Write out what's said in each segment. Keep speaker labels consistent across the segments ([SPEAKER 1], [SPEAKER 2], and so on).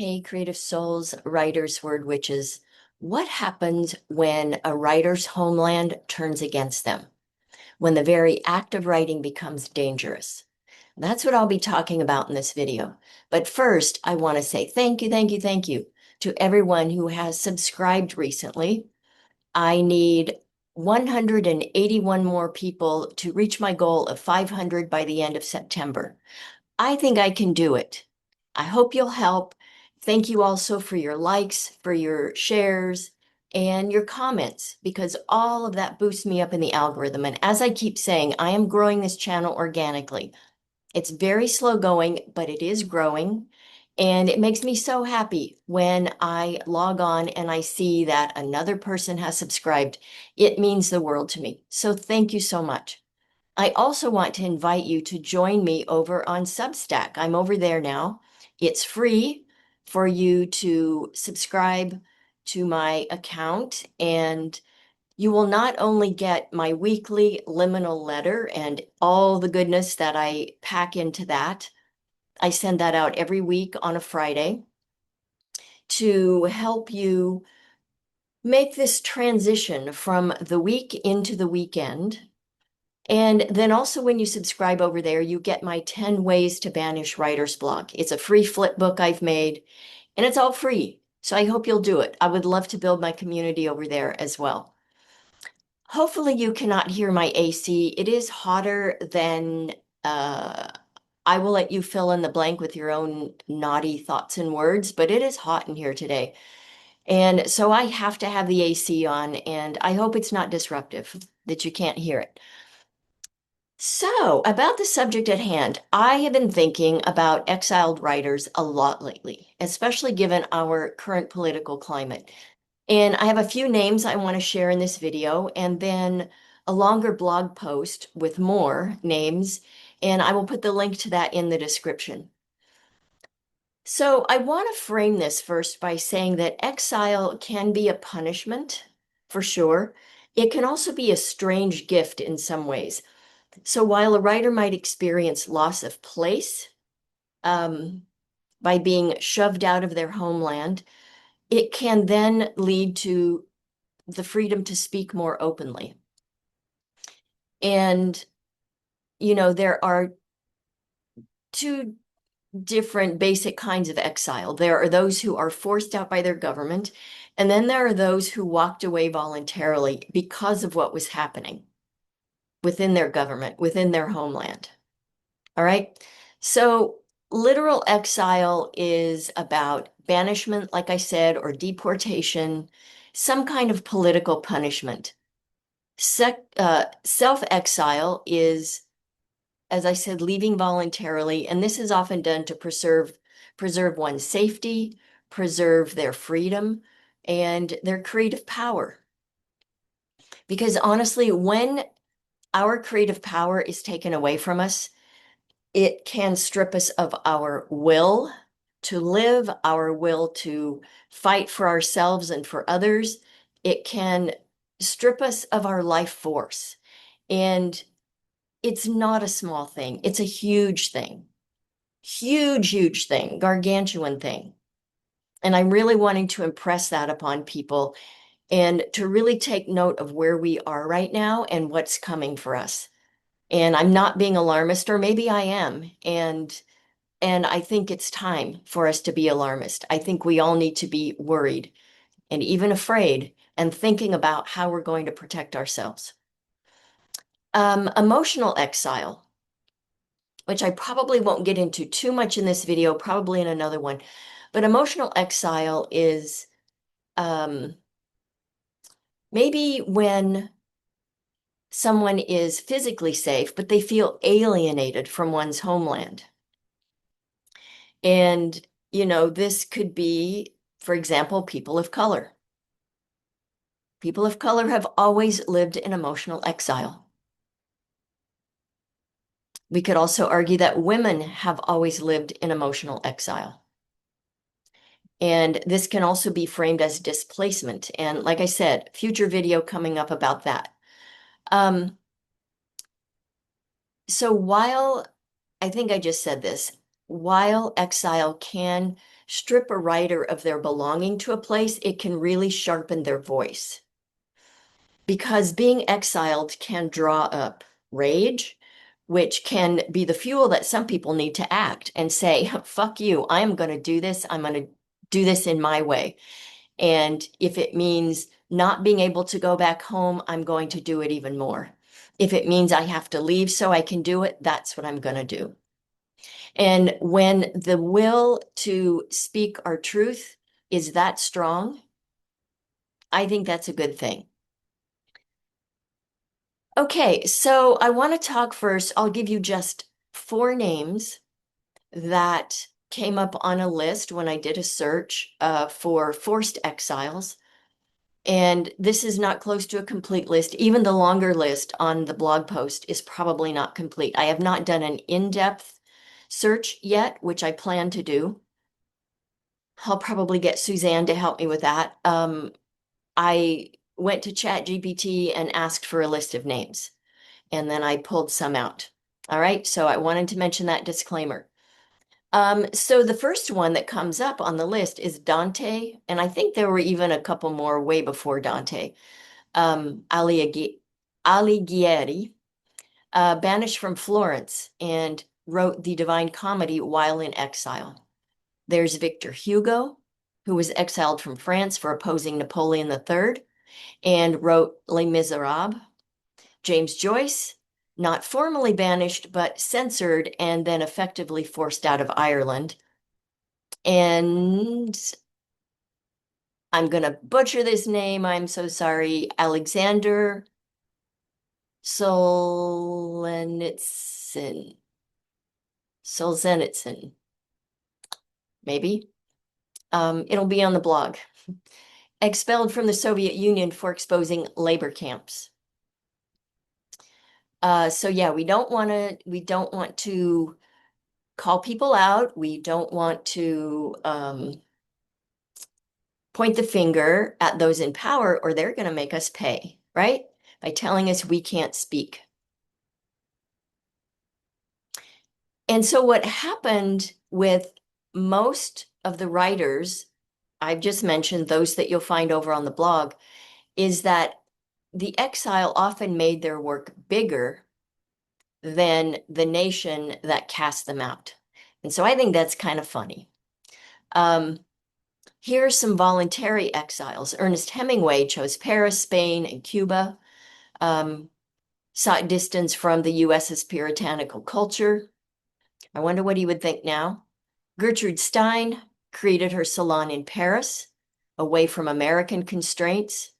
[SPEAKER 1] Hey, creative souls, writers, word witches. What happens when a writer's homeland turns against them? When the very act of writing becomes dangerous? That's what I'll be talking about in this video. But first, I want to say thank you, thank you, thank you to everyone who has subscribed recently. I need 181 more people to reach my goal of 500 by the end of September. I think I can do it. I hope you'll help. Thank you also for your likes, for your shares, and your comments, because all of that boosts me up in the algorithm. And as I keep saying, I am growing this channel organically. It's very slow going, but it is growing. And it makes me so happy when I log on and I see that another person has subscribed. It means the world to me. So thank you so much. I also want to invite you to join me over on Substack. I'm over there now. It's free for you to subscribe to my account, and you will not only get my weekly liminal letter and all the goodness that I pack into that. I send that out every week on a Friday to help you make this transition from the week into the weekend. And then also when you subscribe over there, you get my 10 ways to banish writer's block. It's a free flip book I've made, and it's all free. So I hope you'll do it. I would love to build my community over there as well. Hopefully you cannot hear my AC. It is hotter than, I will let you fill in the blank with your own naughty thoughts and words, but it is hot in here today. And so I have to have the AC on, and I hope it's not disruptive, that you can't hear it. So, about the subject at hand, I have been thinking about exiled writers a lot lately, especially given our current political climate. And I have a few names I want to share in this video, and then a longer blog post with more names, and I will put the link to that in the description. So, I want to frame this first by saying that exile can be a punishment, for sure. It can also be a strange gift in some ways. So while a writer might experience loss of place by being shoved out of their homeland, it can then lead to the freedom to speak more openly. And, there are two different basic kinds of exile. There are those who are forced out by their government, and then there are those who walked away voluntarily because of what was happening within their government, within their homeland. All right. So literal exile is about banishment, like I said, or deportation, some kind of political punishment. Self-exile is, as I said, leaving voluntarily, and this is often done to preserve one's safety, preserve their freedom, and their creative power. Because honestly, when our creative power is taken away from us, it can strip us of our will to live, our will to fight for ourselves and for others. It can strip us of our life force. And it's not a small thing, it's a huge thing. Huge, huge thing, gargantuan thing. And I'm really wanting to impress that upon people and to really take note of where we are right now and what's coming for us. And I'm not being alarmist, or maybe I am. And I think it's time for us to be alarmist. I think we all need to be worried and even afraid and thinking about how we're going to protect ourselves. Emotional exile, which I probably won't get into too much in this video, probably in another one. But emotional exile is maybe when someone is physically safe, but they feel alienated from one's homeland. And, this could be, for example, people of color. People of color have always lived in emotional exile. We could also argue that women have always lived in emotional exile. And this can also be framed as displacement. And like I said, future video coming up about that. So while I think I just said this, while exile can strip a writer of their belonging to a place, it can really sharpen their voice. Because being exiled can draw up rage, which can be the fuel that some people need to act and say, fuck you, I'm going to do this. I'm going to do this in my way. And if it means not being able to go back home, I'm going to do it even more. If it means I have to leave so I can do it, that's what I'm going to do. And when the will to speak our truth is that strong, I think that's a good thing. Okay, so I want to talk first. I'll give you just 4 names that came up on a list when I did a search for forced exiles. And this is not close to a complete list. Even the longer list on the blog post is probably not complete. I have not done an in-depth search yet, which I plan to do. I'll probably get Suzanne to help me with that. I went to ChatGPT and asked for a list of names, and then I pulled some out. All right, so I wanted to mention that disclaimer. So the first one that comes up on the list is Dante, and I think there were even a couple more way before Dante. Alighieri, banished from Florence and wrote the Divine Comedy while in exile. There's Victor Hugo, who was exiled from France for opposing Napoleon III and wrote Les Miserables. James Joyce, not formally banished, but censored and then effectively forced out of Ireland. And I'm going to butcher this name. I'm so sorry. Alexander Solzhenitsyn. Solzhenitsyn, maybe. It'll be on the blog. Expelled from the Soviet Union for exposing labor camps. So yeah, we don't want to call people out. We don't want to point the finger at those in power, or they're going to make us pay, right? By telling us we can't speak. And so what happened with most of the writers, I've just mentioned those that you'll find over on the blog, is that the exile often made their work bigger than the nation that cast them out. And so I think that's kind of funny. Here are some voluntary exiles. Ernest Hemingway chose Paris, Spain, and Cuba, sought distance from the US's puritanical culture. I wonder what he would think now. Gertrude Stein created her salon in Paris, away from American constraints.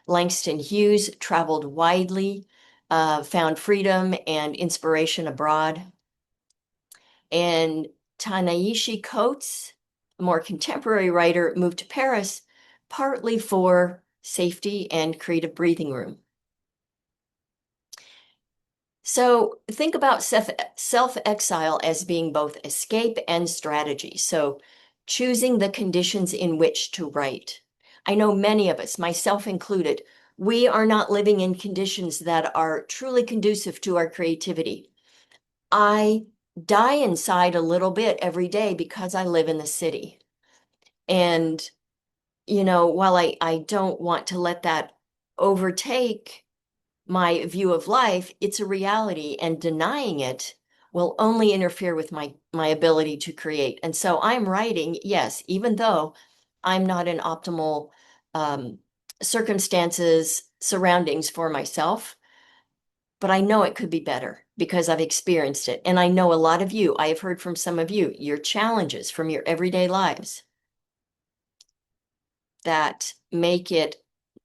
[SPEAKER 1] Langston Hughes traveled widely, found freedom and inspiration abroad. And Ta-Nehisi Coates, a more contemporary writer, moved to Paris partly for safety and creative breathing room. So think about self-exile as being both escape and strategy. So choosing the conditions in which to write. I know many of us, myself included, we are not living in conditions that are truly conducive to our creativity. I die inside a little bit every day because I live in the city. And, while I don't want to let that overtake my view of life, it's a reality, and denying it will only interfere with my ability to create. And so I'm writing, yes, even though I'm not in optimal circumstances, surroundings for myself, but I know it could be better because I've experienced it. And I know a lot of you, I have heard from some of you, your challenges from your everyday lives that make it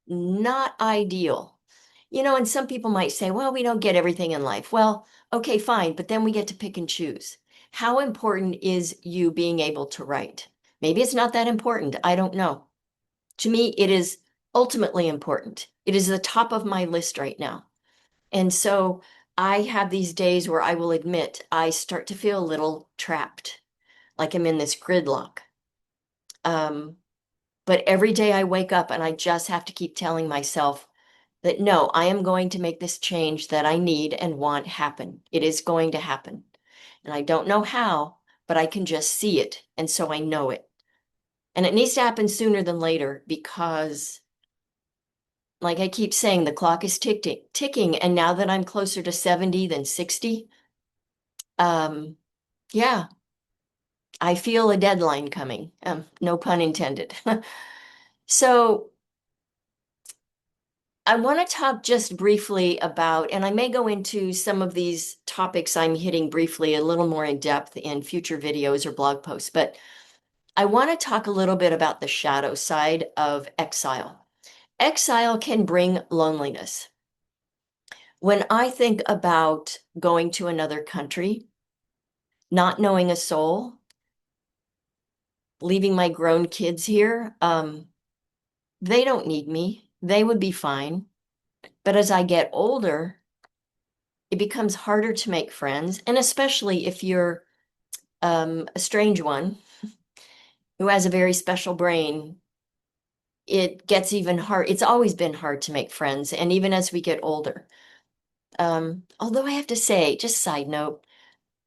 [SPEAKER 1] not ideal. And some people might say, well, we don't get everything in life. Well, okay, fine, but then we get to pick and choose. How important is you being able to write? Maybe it's not that important. I don't know. To me, it is ultimately important. It is the top of my list right now. And so I have these days where I will admit I start to feel a little trapped, like I'm in this gridlock. But every day I wake up and I just have to keep telling myself that no, I am going to make this change that I need and want happen. It is going to happen. And I don't know how, but I can just see it. And so I know it. And it needs to happen sooner than later because, like I keep saying, the clock is ticking. And now that I'm closer to 70 than 60, yeah, I feel a deadline coming. No pun intended. So I want to talk just briefly about, and I may go into some of these topics I'm hitting briefly a little more in depth in future videos or blog posts, but I want to talk a little bit about the shadow side of exile. Exile can bring loneliness. When I think about going to another country, not knowing a soul, leaving my grown kids here, they don't need me. They would be fine. But as I get older, it becomes harder to make friends. And especially if you're a strange one who has a very special brain, it gets even hard. It's always been hard to make friends. And even as we get older, although I have to say, just side note,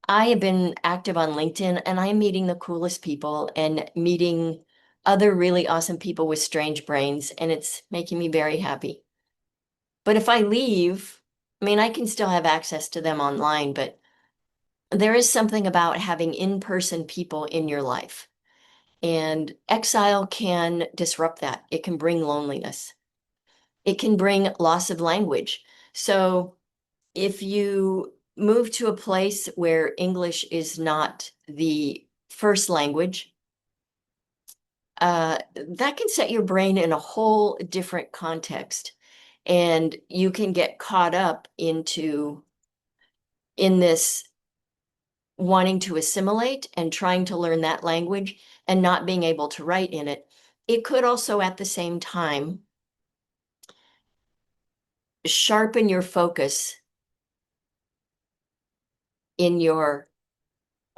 [SPEAKER 1] I have been active on LinkedIn and I'm meeting the coolest people and meeting other really awesome people with strange brains, and it's making me very happy. But if I leave, I mean, I can still have access to them online, but there is something about having in-person people in your life. And exile can disrupt that. It can bring loneliness. It can bring loss of language. So if you move to a place where English is not the first language, that can set your brain in a whole different context. And you can get caught up in this wanting to assimilate and trying to learn that language and not being able to write in it. It could also at the same time sharpen your focus in your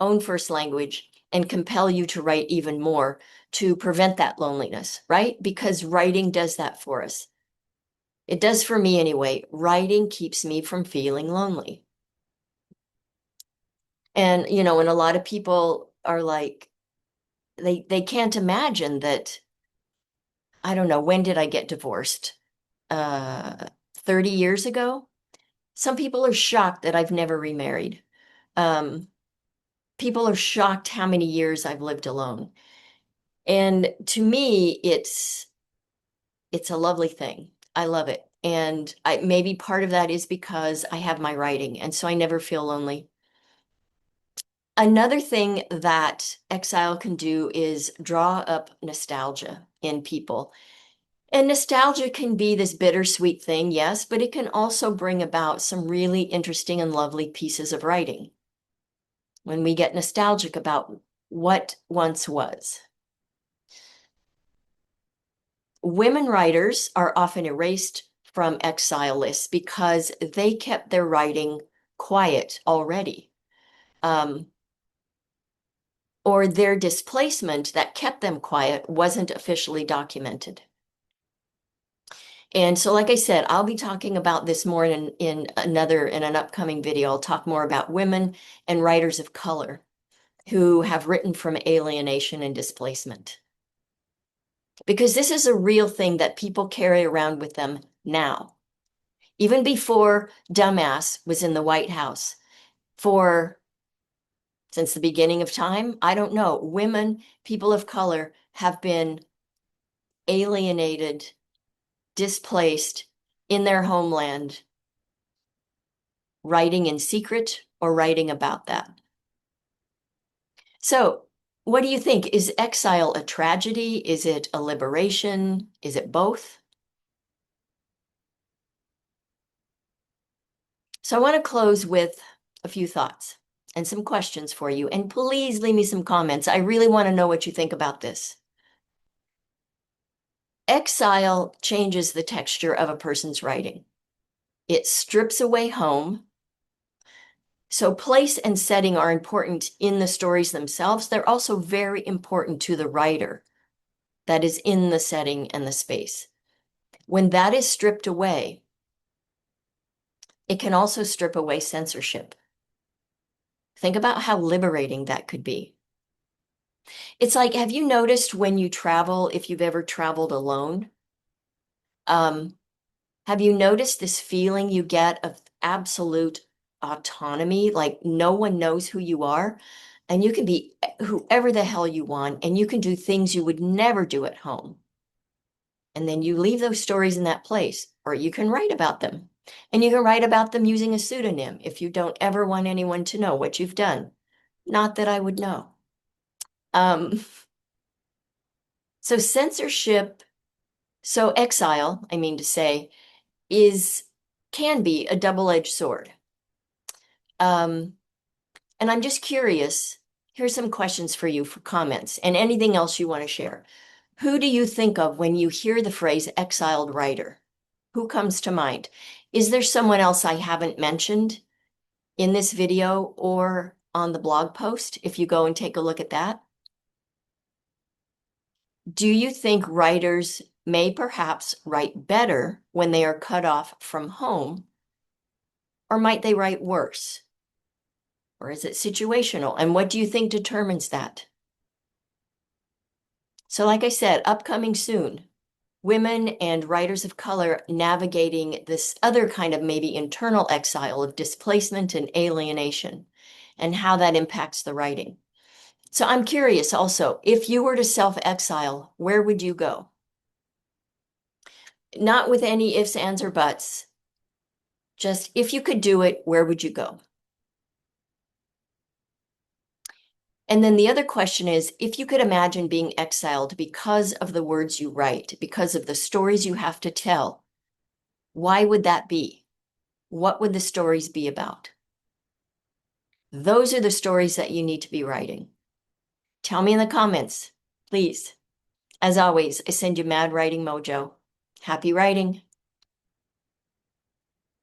[SPEAKER 1] own first language and compel you to write even more to prevent that loneliness, right? Because writing does that for us. It does for me anyway. Writing keeps me from feeling lonely. And, and a lot of people are like, they can't imagine that, I don't know, when did I get divorced? 30 years ago? Some people are shocked that I've never remarried. Um, People are shocked how many years I've lived alone. And to me, it's a lovely thing. I love it. And maybe part of that is because I have my writing, and so I never feel lonely. Another thing that exile can do is draw up nostalgia in people. And nostalgia can be this bittersweet thing, yes, but it can also bring about some really interesting and lovely pieces of writing when we get nostalgic about what once was. Women writers are often erased from exile lists because they kept their writing quiet already. Or their displacement that kept them quiet wasn't officially documented. And so, like I said, I'll be talking about this more in an upcoming video. I'll talk more about women and writers of color who have written from alienation and displacement. Because this is a real thing that people carry around with them now. Even before Dumbass was in the White House, since the beginning of time, I don't know, women, people of color have been alienated, displaced in their homeland, writing in secret or writing about that. So, what do you think? Is exile a tragedy? Is it a liberation? Is it both? So, I want to close with a few thoughts and some questions for you. And please leave me some comments. I really want to know what you think about this. Exile changes the texture of a person's writing. It strips away home. So place and setting are important in the stories themselves. They're also very important to the writer that is in the setting and the space. When that is stripped away, it can also strip away censorship. Think about how liberating that could be. It's like, have you noticed when you travel, if you've ever traveled alone, um, have you noticed this feeling you get of absolute autonomy? Like no one knows who you are, and you can be whoever the hell you want, and you can do things you would never do at home. And then you leave those stories in that place, or you can write about them. And you can write about them using a pseudonym if you don't ever want anyone to know what you've done. Not that I would know. Um, so censorship, so exile, I mean to say, is can be a double-edged sword. Um, and I'm just curious. Here's some questions for you for comments and anything else you want to share. Who do you think of when you hear the phrase exiled writer? Who comes to mind? Is there someone else I haven't mentioned in this video or on the blog post if you go and take a look at that? Do you think writers may perhaps write better when they are cut off from home, or might they write worse? Or is it situational? And what do you think determines that? So, like I said, upcoming soon, women and writers of color navigating this other kind of maybe internal exile of displacement and alienation and how that impacts the writing. So I'm curious also, if you were to self-exile, where would you go? Not with any ifs, ands, or buts. Just if you could do it, where would you go? And then the other question is, if you could imagine being exiled because of the words you write, because of the stories you have to tell, why would that be? What would the stories be about? Those are the stories that you need to be writing. Tell me in the comments, please. As always, I send you mad writing mojo. Happy writing.